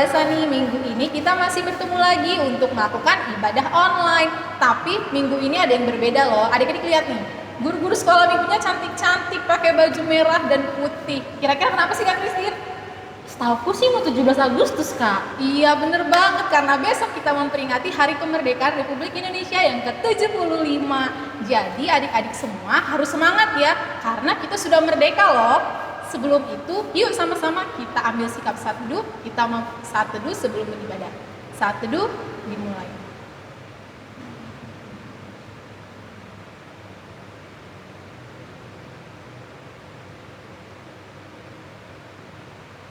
biasa nih, minggu ini kita masih bertemu lagi untuk melakukan ibadah online. Tapi minggu ini ada yang berbeda loh. Adik-adik lihat nih, guru-guru sekolah minggunya cantik-cantik pakai baju merah dan putih. Kira-kira kenapa sih Kak Christine? Setauku sih mau 17 Agustus, Kak. Iya bener banget, karena besok kita memperingati Hari Kemerdekaan Republik Indonesia yang ke-75. Jadi adik-adik semua harus semangat ya, karena kita sudah merdeka loh. Sebelum itu, yuk sama-sama kita ambil sikap saat teduh. Kita mau saat teduh sebelum beribadah. Saat teduh dimulai.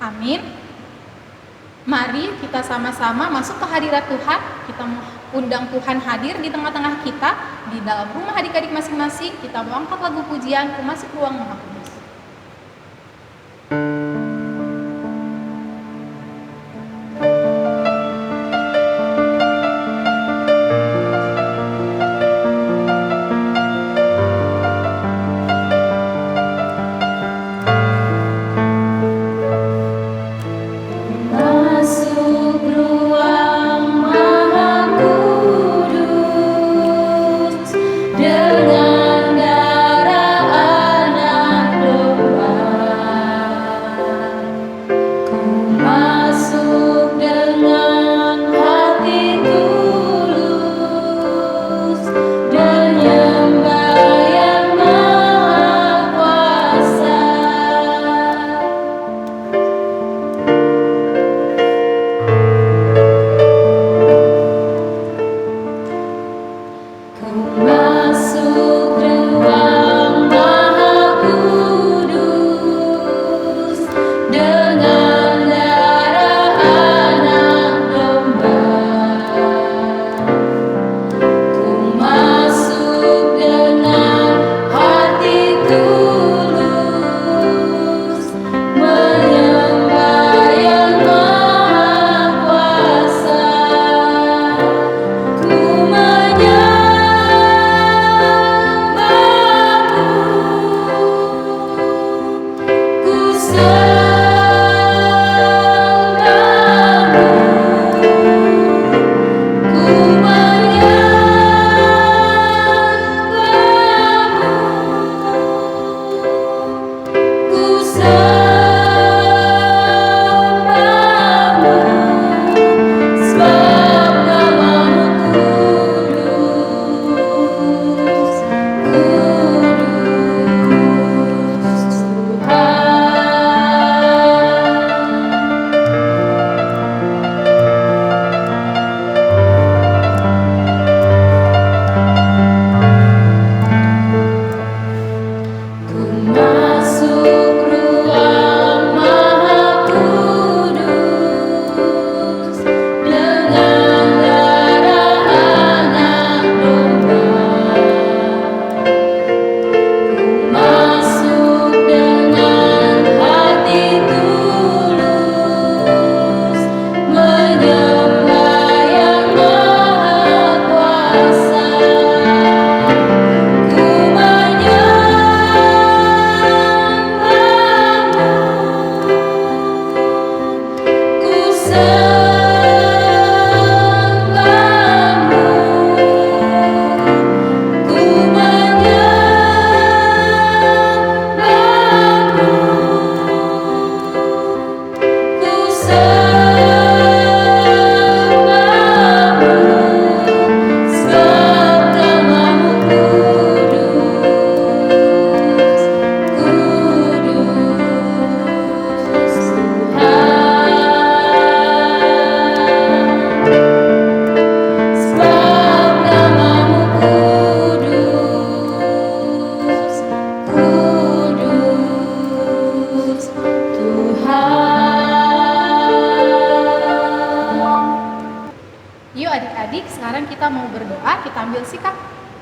Amin. Mari kita sama-sama masuk ke hadirat Tuhan. Kita undang Tuhan hadir di tengah-tengah kita. Di dalam rumah adik-adik masing-masing, kita mau angkat lagu pujian, Masuk Ruang Maha Kudus.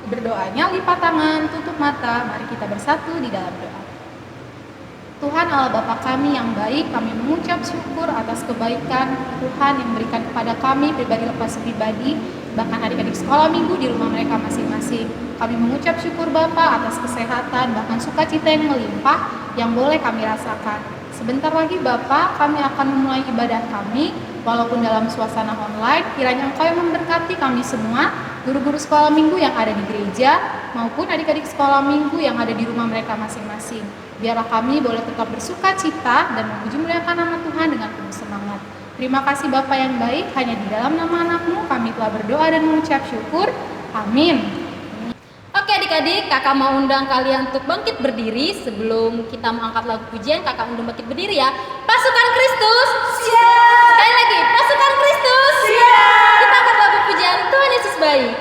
Berdoanya lipat tangan, tutup mata, mari kita bersatu di dalam doa. Tuhan Allah Bapa kami yang baik, kami mengucap syukur atas kebaikan Tuhan yang memberikan kepada kami pribadi lepas pribadi, bahkan adik-adik sekolah minggu di rumah mereka masing-masing. Kami mengucap syukur Bapa atas kesehatan, bahkan sukacita yang melimpah yang boleh kami rasakan. Sebentar lagi Bapak, kami akan memulai ibadah kami. Walaupun dalam suasana online, kiranya Engkau yang memberkati kami semua, guru-guru sekolah minggu yang ada di gereja, maupun adik-adik sekolah minggu yang ada di rumah mereka masing-masing. Biarlah kami boleh tetap bersuka cita dan memuji muliakan nama Tuhan dengan penuh semangat. Terima kasih Bapa yang baik, hanya di dalam nama anak-Mu kami telah berdoa dan mengucap syukur. Amin. Oke adik-adik, kakak mau undang kalian untuk bangkit berdiri. Sebelum kita mengangkat lagu pujian, kakak undang bangkit berdiri ya. Pasukan Kristus, siap. Sekali lagi, pasukan Kristus, siap. Kita angkat lagu pujian, Tuhan Yesus baik.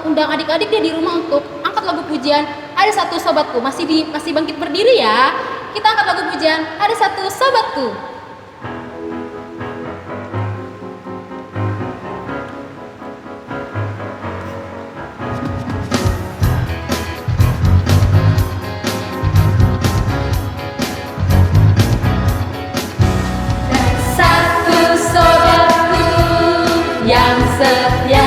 Undang adik-adik dia di rumah untuk angkat lagu pujian. Ada satu sobatku masih bangkit berdiri ya. Kita angkat lagu pujian. Ada satu sobatku. Satu sobatku yang setia.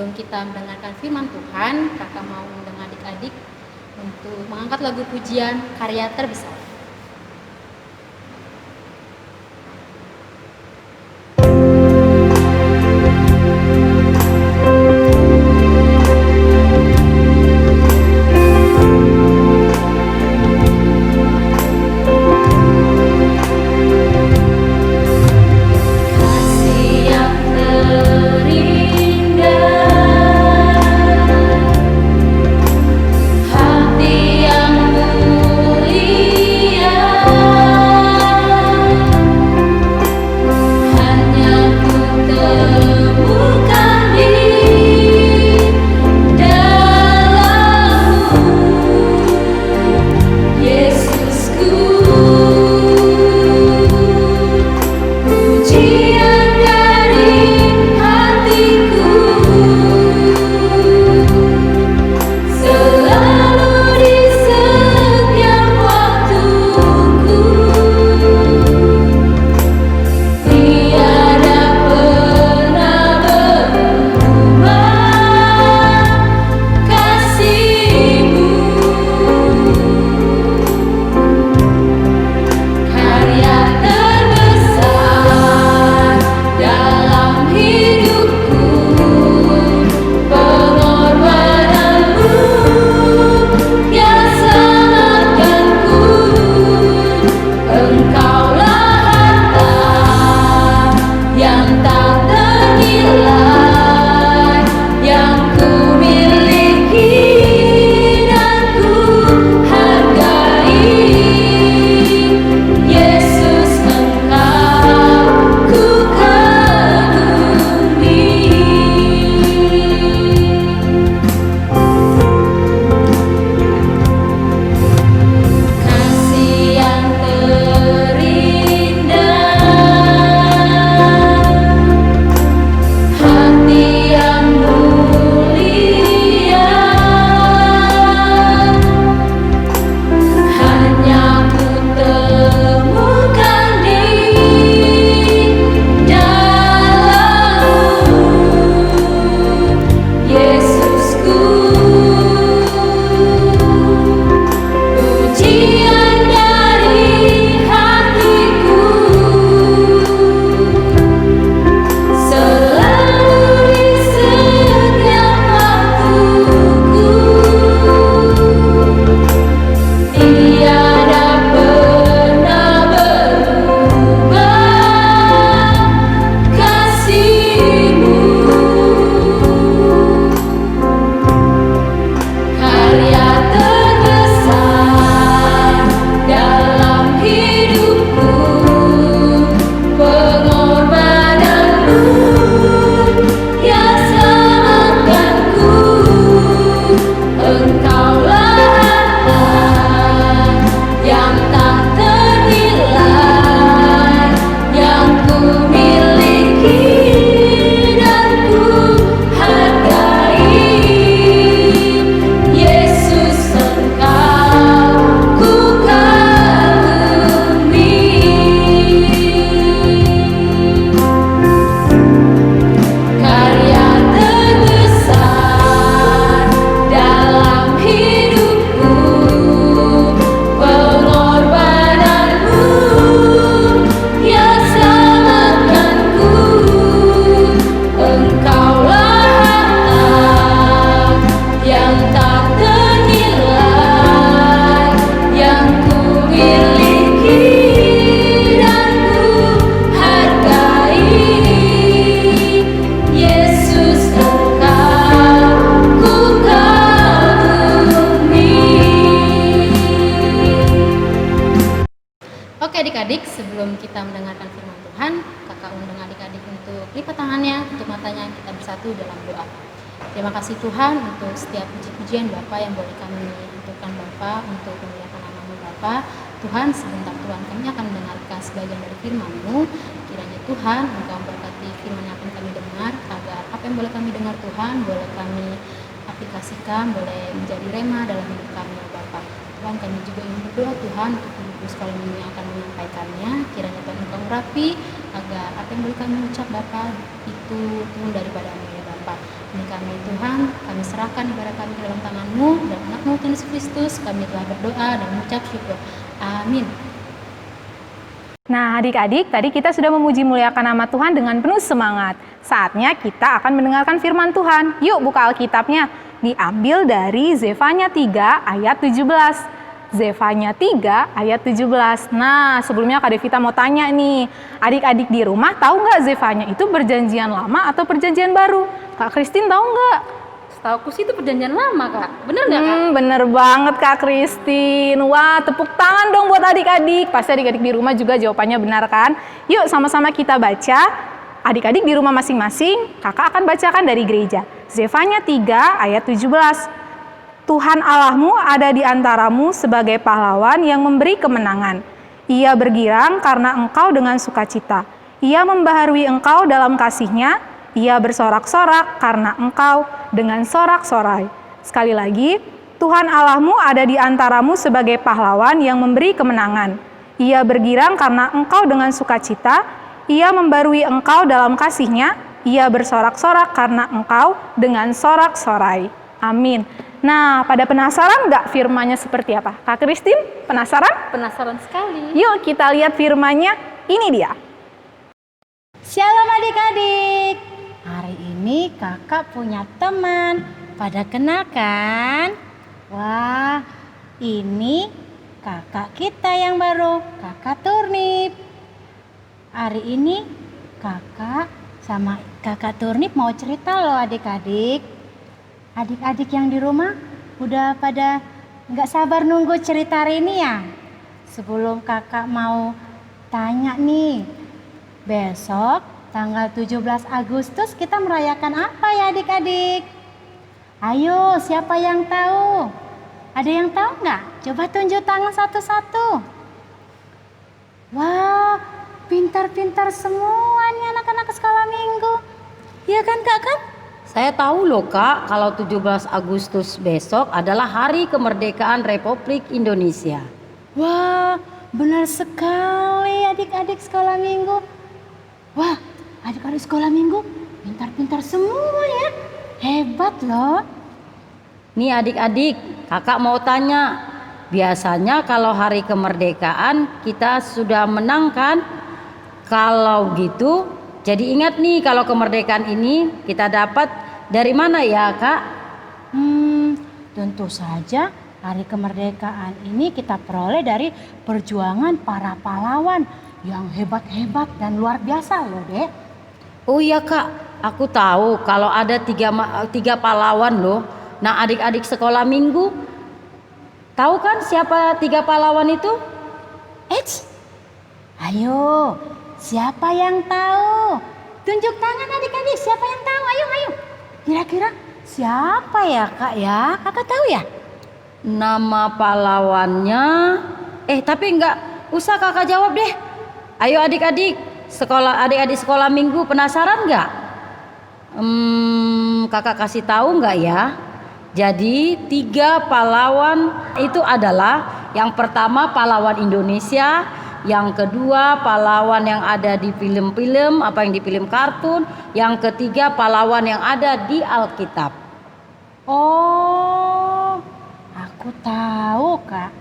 sebelum kita mendengarkan firman Tuhan, kakak mau undang adik-adik untuk mengangkat lagu pujian Karya Terbesar. adik-adik, sebelum kita mendengarkan firman Tuhan, kakak undang adik-adik untuk lipat tangannya, tutup matanya, kita bersatu dalam doa. Terima kasih Tuhan untuk setiap puji-pujian Bapa yang boleh kami untukkan Bapa untuk memuliakan nama-Mu Bapa. Tuhan, sebentar Tuhan kami akan mendengarkan sebagian dari firman-Mu. Kiranya Tuhan Engkau berkati firman yang akan kami dengar, agar apa yang boleh kami dengar Tuhan, boleh kami aplikasikan, boleh menjadi rema dalam hidup kami ya Bapa. Tuhan, kami juga ingin berdoa Tuhan untuk ibu sekolah minggu yang akan menyampaikannya. Kiranya Tuhan Engkau urapi agar apa yang boleh kami ucap Bapa itu turun daripada-Mu ya Bapa. Oleh karena itu Tuhan, kami serahkan ibadah kami ke dalam tangan-Mu dan anak-Mu Tuhan Yesus Kristus. Kami telah berdoa dan mengucap syukur. Amin. Nah, adik-adik, tadi kita sudah memuji muliakan nama Tuhan dengan penuh semangat. Saatnya kita akan mendengarkan firman Tuhan. Yuk buka Alkitabnya. Diambil dari Zefanya 3 ayat 17. Zefanya 3 ayat 17. Nah, sebelumnya Kak Devita mau tanya nih. Adik-adik di rumah tahu nggak Zefanya itu perjanjian lama atau perjanjian baru? Kak Christine tahu nggak? Setauku sih itu perjanjian lama, Kak. Bener nggak, Kak? Bener banget Kak Christine. Wah, tepuk tangan dong buat adik-adik. Pasti adik-adik di rumah juga jawabannya benar kan? Yuk sama-sama kita baca. Adik-adik di rumah masing-masing, kakak akan bacakan dari gereja. Zefanya 3 ayat 17. Tuhan Allahmu ada di antaramu sebagai pahlawan yang memberi kemenangan. Ia bergirang karena engkau dengan sukacita. Ia membaharui engkau dalam kasih-Nya. Ia bersorak-sorak karena engkau dengan sorak-sorai. Sekali lagi, Tuhan Allahmu ada di antaramu sebagai pahlawan yang memberi kemenangan. Ia bergirang karena engkau dengan sukacita. Ia membaharui engkau dalam kasih-Nya. Ia bersorak-sorak karena engkau dengan sorak-sorai. Amin. Nah, pada penasaran nggak firmannya seperti apa? Kak Christine, penasaran? Penasaran sekali. Yuk kita lihat firmannya. Ini dia. Shalom adik-adik. Hari ini kakak punya teman. Pada kenal kan? Wah, ini kakak kita yang baru, kakak Turnip. Hari ini kakak sama kakak Turnip mau cerita loh adik-adik. Adik-adik yang di rumah udah pada nggak sabar nunggu cerita hari ini ya? Sebelum kakak mau tanya nih, besok tanggal 17 Agustus kita merayakan apa ya adik-adik? Ayo, siapa yang tahu? Ada yang tahu nggak? Coba tunjuk tangan satu-satu. Wah, pintar-pintar semua nih anak-anak sekolah minggu. Iya kan kak kan? Saya tahu loh Kak, kalau 17 Agustus besok adalah Hari Kemerdekaan Republik Indonesia. Wah, benar sekali adik-adik sekolah minggu. Wah, adik-adik sekolah minggu pintar-pintar semua ya. Hebat loh. Nih adik-adik, kakak mau tanya. Biasanya kalau hari kemerdekaan kita sudah menang kan? Kalau gitu, jadi ingat nih kalau kemerdekaan ini kita dapat dari mana ya Kak? Tentu saja hari kemerdekaan ini kita peroleh dari perjuangan para pahlawan yang hebat-hebat dan luar biasa loh Dek. Oh iya Kak, aku tahu kalau ada tiga pahlawan loh. Nah adik-adik sekolah minggu, tahu kan siapa 3 pahlawan itu? Ayo, siapa yang tahu? Tunjuk tangan adik-adik, siapa yang tahu? Ayo. Kira-kira siapa ya Kak ya? Kakak tahu ya? Nama pahlawannya tapi enggak usah kakak jawab deh. Ayo adik-adik sekolah minggu penasaran enggak? Kakak kasih tahu enggak ya? Jadi 3 pahlawan itu adalah yang pertama pahlawan Indonesia, yang kedua pahlawan yang ada di film-film, yang di film kartun, yang ketiga pahlawan yang ada di Alkitab. Oh, aku tahu Kak.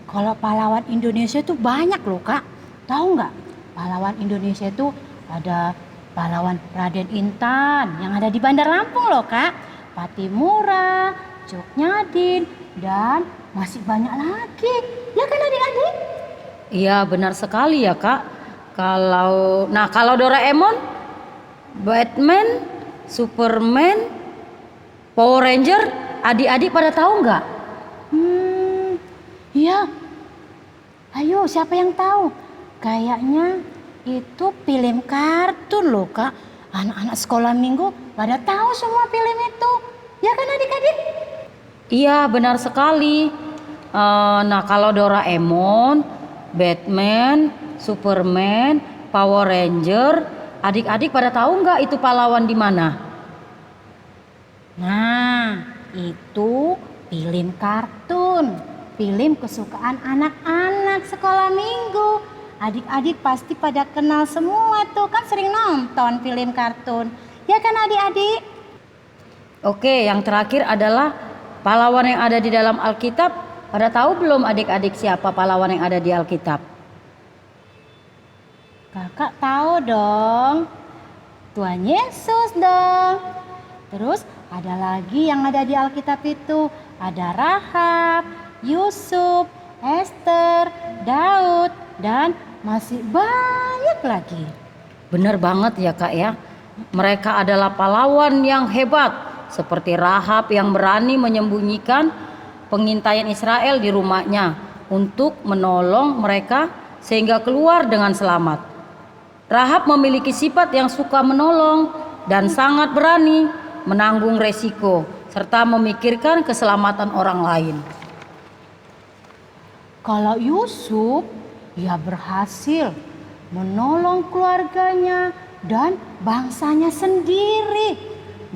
Kalau pahlawan Indonesia itu banyak loh Kak. Tahu nggak? Pahlawan Indonesia itu ada pahlawan Raden Intan yang ada di Bandar Lampung loh Kak. Patimura, Cuk Nyadin, dan masih banyak lagi. Ya kan adik-adik? Iya benar sekali ya Kak. Kalau Doraemon, Batman, Superman, Power Ranger, adik-adik pada tahu nggak? Iya. Ayo siapa yang tahu? Kayaknya itu film kartun loh Kak. Anak-anak sekolah minggu pada tahu semua film itu. Ya kan adik-adik? Iya benar sekali. Kalau Doraemon, Batman, Superman, Power Ranger, adik-adik pada tahu nggak itu pahlawan di mana? Nah, itu film kartun, film kesukaan anak-anak sekolah minggu. Adik-adik pasti pada kenal semua tuh, kan sering nonton film kartun. Ya kan adik-adik? Oke, yang terakhir adalah pahlawan yang ada di dalam Alkitab. Pada tahu belum adik-adik siapa pahlawan yang ada di Alkitab? Kakak tahu dong. Tuhan Yesus dong. Terus ada lagi yang ada di Alkitab itu. Ada Rahab, Yusuf, Esther, Daud, dan masih banyak lagi. Benar banget ya Kak ya. Mereka adalah pahlawan yang hebat, seperti Rahab yang berani menyembunyikan pengintaian Israel di rumahnya untuk menolong mereka sehingga keluar dengan selamat. Rahab memiliki sifat yang suka menolong dan sangat berani menanggung resiko serta memikirkan keselamatan orang lain. Kalau Yusuf, ia berhasil menolong keluarganya dan bangsanya sendiri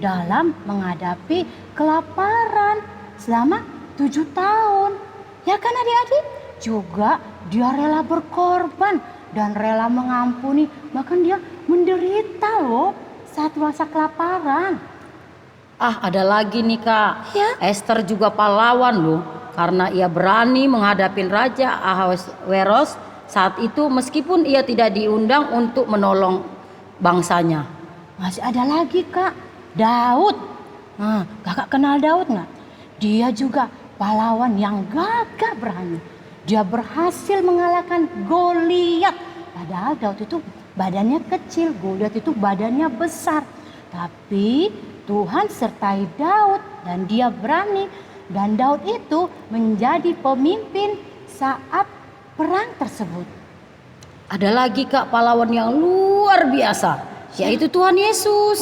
dalam menghadapi kelaparan selama 7 tahun. Ya kan adik-adik? Juga dia rela berkorban dan rela mengampuni, bahkan dia menderita loh saat masa kelaparan. Ada lagi nih Kak. Ya. Esther juga pahlawan loh, karena ia berani menghadapi Raja Ahasveros saat itu meskipun ia tidak diundang untuk menolong bangsanya. Masih ada lagi Kak, Daud. Nah, kakak kenal Daud nggak? Dia juga pahlawan yang gagah berani. Dia berhasil mengalahkan Goliat. Padahal Daud itu badannya kecil, Goliat itu badannya besar. Tapi Tuhan sertai Daud dan dia berani. Dan Daud itu menjadi pemimpin saat perang tersebut. Ada lagi Kak pahlawan yang luar biasa, yaitu Tuhan Yesus.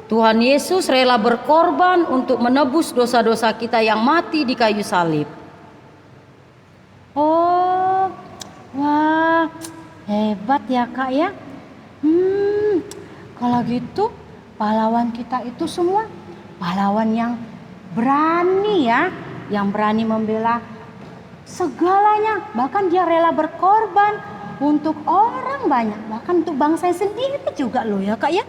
Tuhan Yesus rela berkorban untuk menebus dosa-dosa kita yang mati di kayu salib. Wah, hebat ya Kak ya. Kalau gitu pahlawan kita itu semua pahlawan yang berani ya, yang berani membela segalanya, bahkan dia rela berkorban untuk orang banyak, bahkan untuk bangsa sendiri juga loh ya Kak ya.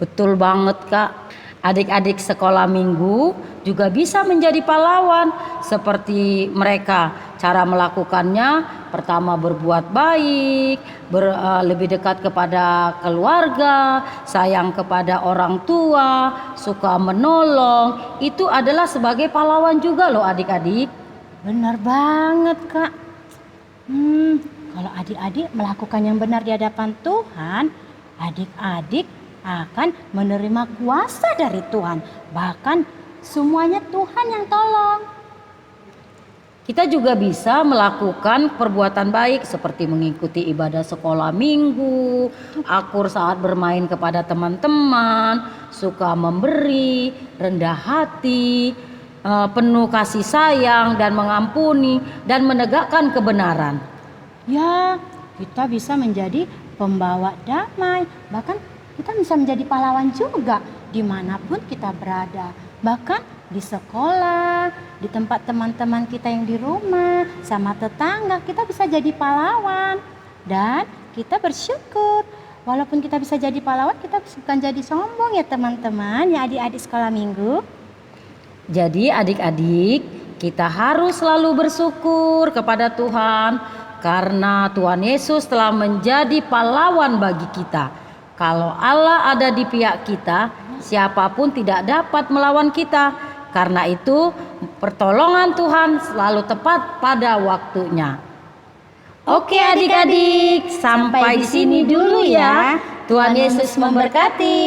Betul banget Kak. Adik-adik sekolah minggu juga bisa menjadi pahlawan seperti mereka. Cara melakukannya pertama berbuat baik, lebih dekat kepada keluarga, sayang kepada orang tua, suka menolong. Itu adalah sebagai pahlawan juga loh adik-adik. Benar banget Kak. Kalau adik-adik melakukan yang benar di hadapan Tuhan, adik-adik akan menerima kuasa dari Tuhan. Bahkan semuanya Tuhan yang tolong. Kita juga bisa melakukan perbuatan baik seperti mengikuti ibadah sekolah minggu, akur saat bermain kepada teman-teman, suka memberi, rendah hati, penuh kasih sayang dan mengampuni dan menegakkan kebenaran. Ya, kita bisa menjadi pembawa damai. Bahkan kita bisa menjadi pahlawan juga dimanapun kita berada. Bahkan di sekolah, di tempat teman-teman kita yang di rumah, sama tetangga, kita bisa jadi pahlawan. Dan kita bersyukur. Walaupun kita bisa jadi pahlawan, kita bukan jadi sombong ya teman-teman, ya adik-adik sekolah minggu. Jadi adik-adik, kita harus selalu bersyukur kepada Tuhan karena Tuhan Yesus telah menjadi pahlawan bagi kita. Kalau Allah ada di pihak kita, siapapun tidak dapat melawan kita. Karena itu, pertolongan Tuhan selalu tepat pada waktunya. Oke adik-adik, sampai di sini dulu ya. Tuhan Yesus memberkati.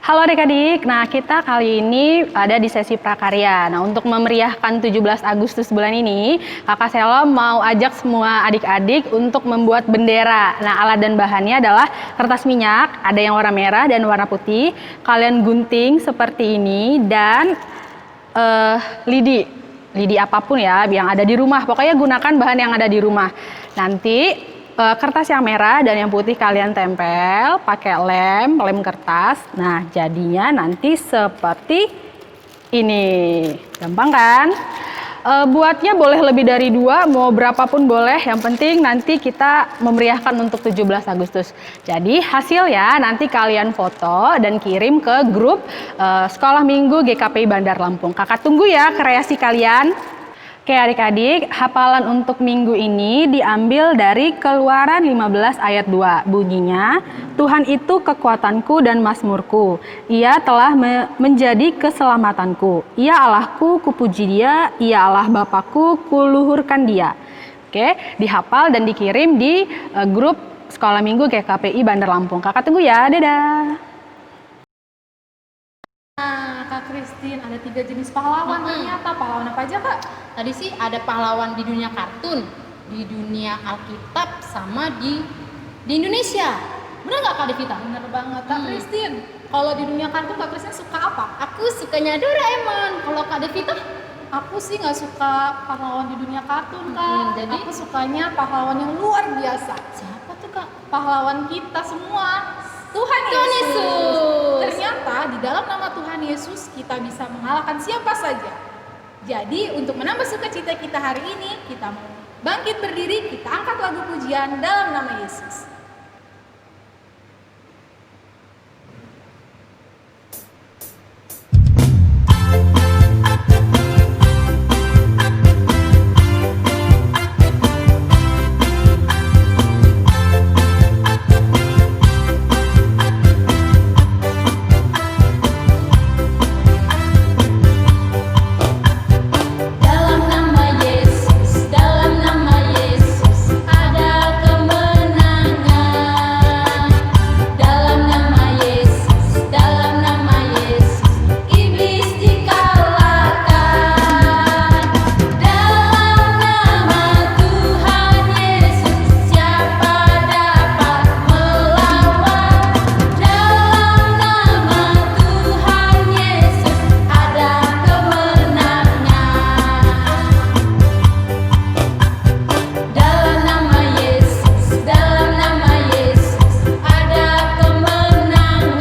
Halo adik-adik, nah kita kali ini ada di sesi prakarya. Nah untuk memeriahkan 17 Agustus bulan ini, Kakak Sela mau ajak semua adik-adik untuk membuat bendera. Nah alat dan bahannya adalah kertas minyak, ada yang warna merah dan warna putih. Kalian gunting seperti ini dan lidi apapun ya yang ada di rumah. Pokoknya gunakan bahan yang ada di rumah. Nanti kertas yang merah dan yang putih kalian tempel pakai lem kertas. Nah, jadinya nanti seperti ini. Gampang kan? Buatnya boleh lebih dari 2, mau berapapun boleh, yang penting nanti kita memeriahkan untuk 17 Agustus. Jadi hasil ya nanti kalian foto dan kirim ke grup Sekolah Minggu GKPI Bandar Lampung. Kakak tunggu ya kreasi kalian. Oke adik-adik, hafalan untuk minggu ini diambil dari Keluaran 15 ayat 2. Bunyinya, Tuhan itu kekuatanku dan mazmurku. Ia telah menjadi keselamatanku. Ia Allahku, kupuji dia. Ia Allah Bapakku, kuluhurkan dia. Oke, dihafal dan dikirim di grup Sekolah Minggu GKPI Bandar Lampung. Kakak tunggu ya, dadah. Nah, Kak Christine, ada 3 jenis pahlawan. Ternyata pahlawan apa aja, Kak? Tadi sih ada pahlawan di dunia kartun, di dunia Alkitab, sama di Indonesia. Bener nggak Kak Devita? Bener banget, Kak Christine. Kalau di dunia kartun, Kak Christine suka apa? Aku sukanya Doraemon. Kalau Kak Devita? Aku sih nggak suka pahlawan di dunia kartun, Kak. jadi? Aku sukanya pahlawan yang luar biasa. Siapa tuh Kak? Pahlawan kita semua, Tuhan Yesus. Ternyata di dalam nama Tuhan Yesus kita bisa mengalahkan siapa saja. Jadi untuk menambah sukacita kita hari ini, kita mau bangkit berdiri, kita angkat lagu pujian dalam nama Yesus. Dalam nama Yesus, dalam nama Yesus ada kemenangan. Dalam nama Yesus, dalam nama Yesus iblis dikalahkan. Dalam nama Tuhan Yesus siapa dapat melawan? Dalam nama Tuhan Yesus ada kemenangan. Dalam nama Yesus, dalam nama Yesus ada kemenangan.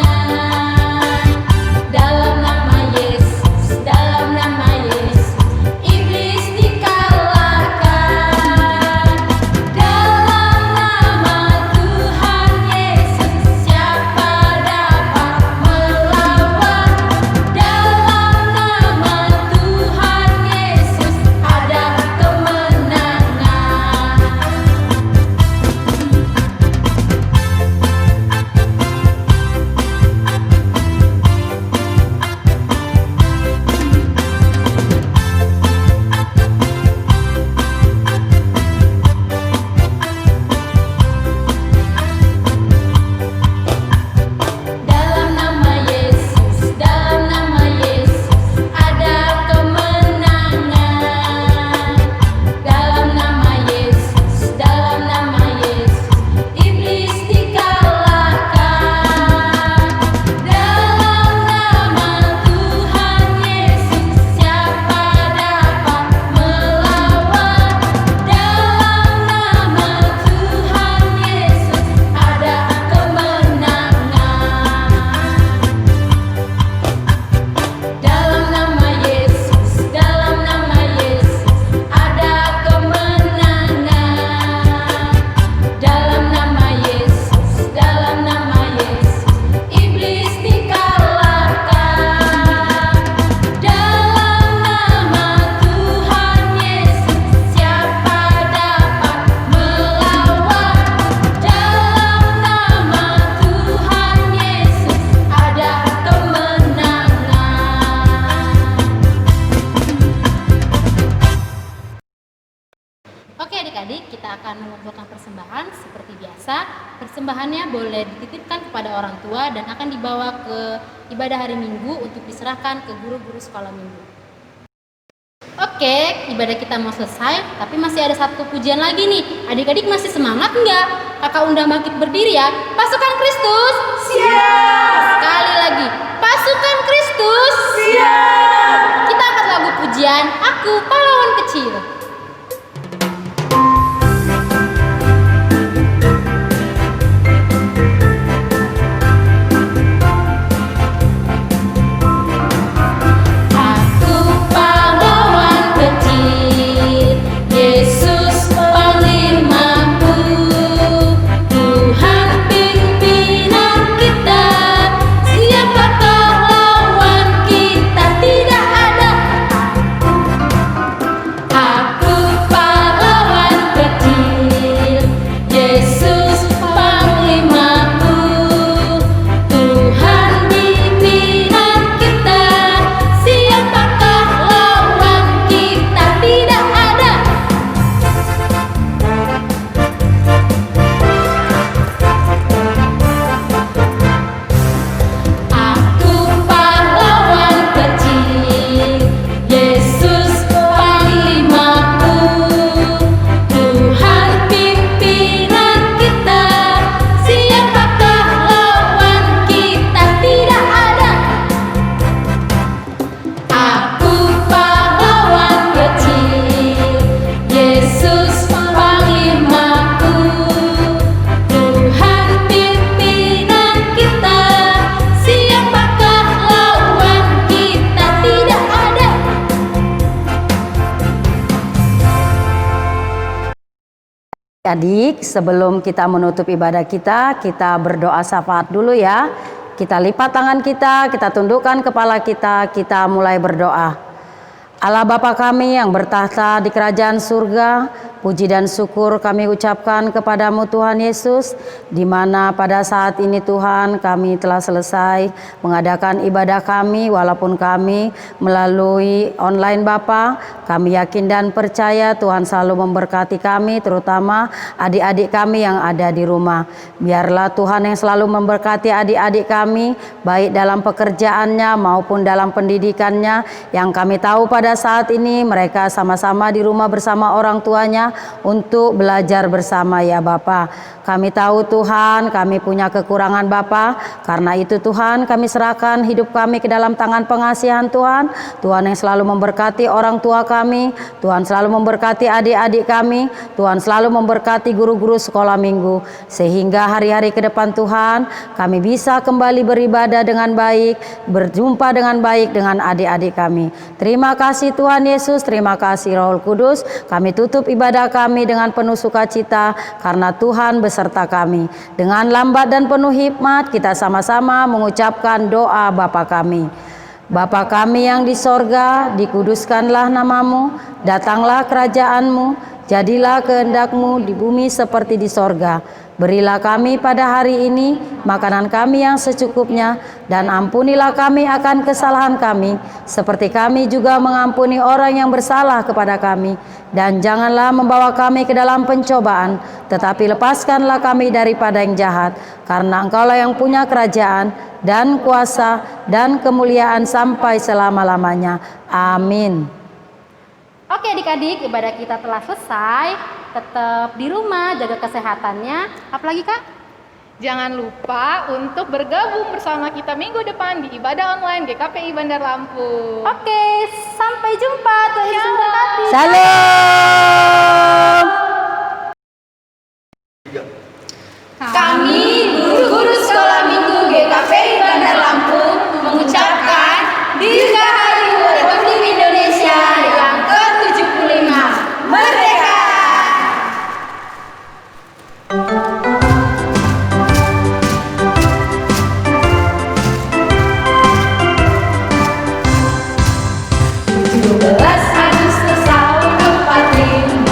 Dalam nama Yesus, dalam nama Yesus iblis dikalahkan. Dalam nama Tuhan Yesus siapa dapat melawan? Dalam nama Tuhan Yesus ada kemenangan. Dalam nama Yesus, dalam nama Yesus ada kemenangan. Dalam nama Yesus, dalam nama Yesus iblis dikalahkan. Dalam nama Tuhan Yesus siapa dapat melawan? Dalam nama Tuhan Yesus ada kemenangan. Dalam nama Yesus, dalam nama Yesus ada kemenangan. Dalam nama Yesus, dalam nama Yesus iblis dikalahkan. Dalam nama Tuhan Yesus siapa dapat melawan? Dalam nama Tuhan Yesus ada kemenangan. Oke adik-adik, kita akan mengumpulkan persembahan seperti biasa. Persembahannya boleh dititipkan kepada orang tua dan akan dibawa ke ibadah hari Minggu untuk diserahkan ke guru-guru sekolah minggu. Oke, ibadah kita mau selesai, tapi masih ada satu pujian lagi nih. Adik-adik masih semangat nggak? Kakak undang bangkit berdiri ya. Pasukan Kristus, siap! Sekali lagi, pasukan Kristus, siap! Kita angkat lagu pujian, Aku Pahlawan Kecil. Aku pahlawan kecil. Adik, sebelum kita menutup ibadah kita berdoa syafaat dulu ya. Kita lipat tangan kita tundukkan kepala kita mulai berdoa. Allah Bapa kami yang bertahta di kerajaan surga, puji dan syukur kami ucapkan kepadamu Tuhan Yesus, di mana pada saat ini Tuhan kami telah selesai mengadakan ibadah kami, walaupun kami melalui online Bapa. Kami yakin dan percaya Tuhan selalu memberkati kami, terutama adik-adik kami yang ada di rumah. Biarlah Tuhan yang selalu memberkati adik-adik kami, baik dalam pekerjaannya maupun dalam pendidikannya, yang kami tahu pada saat ini mereka sama-sama di rumah bersama orang tuanya untuk belajar bersama ya Bapa. Kami tahu Tuhan kami punya kekurangan Bapa, karena itu Tuhan kami serahkan hidup kami ke dalam tangan pengasihan Tuhan. Tuhan yang selalu memberkati orang tua kami, Tuhan selalu memberkati adik-adik kami, Tuhan selalu memberkati guru-guru sekolah minggu, sehingga hari-hari ke depan Tuhan kami bisa kembali beribadah dengan baik, berjumpa dengan baik dengan adik-adik kami. Terima kasih Tuhan Yesus, terima kasih Roh Kudus. Kami tutup ibadah kami dengan penuh sukacita karena Tuhan beserta kami. Dengan lambat dan penuh hikmat kita sama-sama mengucapkan doa Bapa kami. Bapa kami yang di sorga, dikuduskanlah namamu, datanglah kerajaanmu, jadilah kehendakmu di bumi seperti di sorga. Berilah kami pada hari ini makanan kami yang secukupnya, dan ampunilah kami akan kesalahan kami, seperti kami juga mengampuni orang yang bersalah kepada kami. Dan janganlah membawa kami ke dalam pencobaan, tetapi lepaskanlah kami daripada yang jahat, karena Engkaulah yang punya kerajaan dan kuasa dan kemuliaan sampai selama-lamanya. Amin. Oke adik-adik, ibadah kita telah selesai. Tetap di rumah, jaga kesehatannya. Apalagi Kak? Jangan lupa untuk bergabung bersama kita minggu depan di ibadah online GKPI Bandar Lampung. Oke, sampai jumpa. Tuhan Yesus memberkati. Salam. Kami guru-guru sekolah minggu GKPI Bandar Lampung mengucapkan Dirgahayu Republik Indonesia yang ke-75. Merdeka! Agustus tahun 45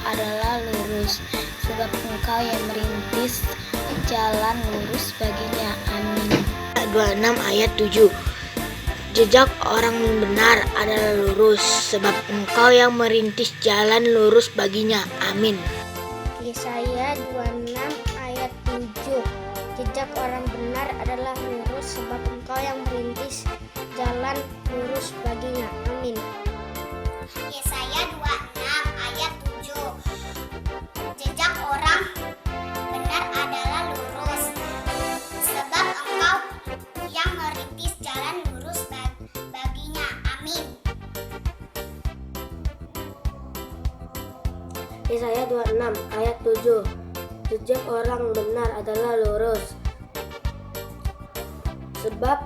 adalah lurus, sebab Engkau yang merintis jalan lurus baginya. Amin. 26 ayat 7. Jejak orang benar adalah lurus, sebab Engkau yang merintis jalan lurus baginya. Amin. Yesaya 26 ayat 7. Jejak orang benar adalah lurus, sebab Engkau yang merintis jalan lurus baginya. Amin. Yesaya 26 ayat 7. Jejak orang benar adalah lurus, sebab Engkau yang merintis jalan lurus baginya. Amin. Yesaya 26 ayat 7. Jejak orang benar adalah lurus, sebab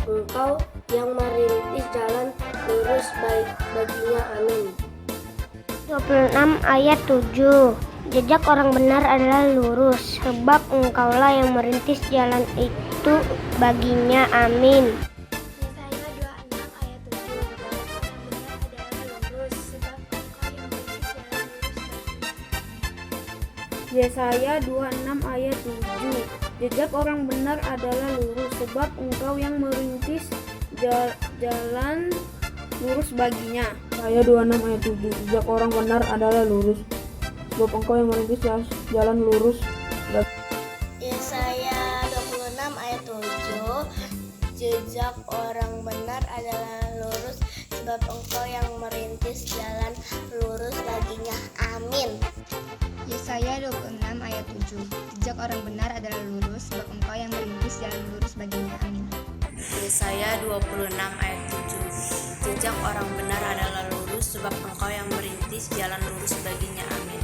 Engkau yang merintis jalan lurus baginya. Amin. 26 ayat 7. Jejak orang benar adalah lurus, sebab Engkaulah yang merintis jalan itu baginya. Amin. Yesaya 26 ayat 7. Jejak orang benar adalah lurus, sebab Engkau yang merintis jalan lurus baginya. Yesaya 26 ayat 7. Jejak orang benar adalah lurus, sebab Engkau yang merintis jalan lurus. Yesaya 26 ayat 7. Jejak orang benar adalah lurus, sebab Engkau yang merintis jalan lurus baginya. Amin. Yesaya 26 ayat 7. Jejak orang benar adalah lurus, sebab Engkau yang merintis jalan lurus baginya. Amin. Yesaya 26 ayat 7. Jejak orang benar adalah lurus, sebab Engkau yang merintis jalan lurus baginya. Amin.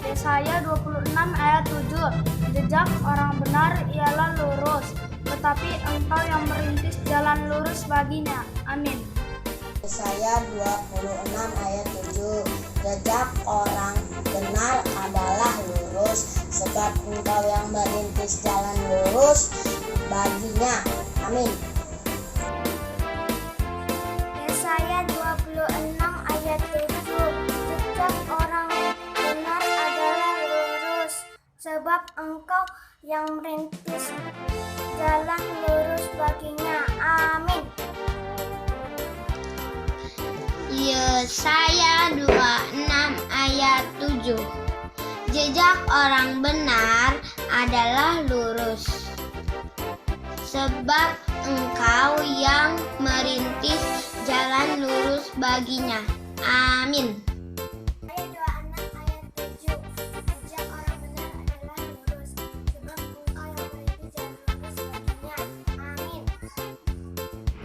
Yesaya 26 ayat 7. Jejak orang benar ialah lurus, tetapi Engkau yang merintis jalan lurus baginya. Amin. Yesaya 26 ayat 7. Jejak orang benar adalah lurus, sebab Engkau yang merintis jalan lurus baginya. Amin. Yesaya 26 ayat 7. Jejak orang benar adalah lurus, sebab Engkau yang merintis jalan lurus baginya. Amin. Yesaya 26 ayat 7. Jejak orang benar adalah lurus, sebab Engkau yang merintis jalan lurus baginya. Amin.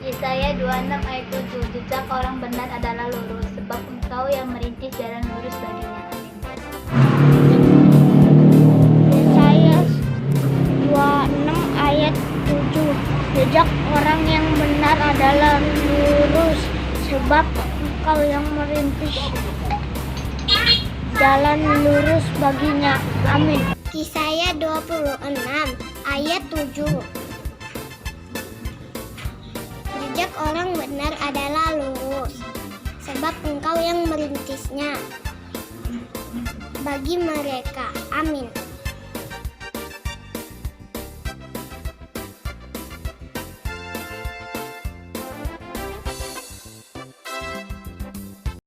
Yesaya 26 ayat 7. Jejak orang benar adalah lurus, sebab Engkau yang merintis jalan lurus baginya. Amin. Yesaya 26 ayat 7. Jejak orang yang benar adalah lurus, sebab Engkau yang merintis jalan lurus baginya. Amin. Yesaya 26 ayat 7. Jejak orang benar adalah lurus, sebab Engkau yang merintisnya bagi mereka. Amin.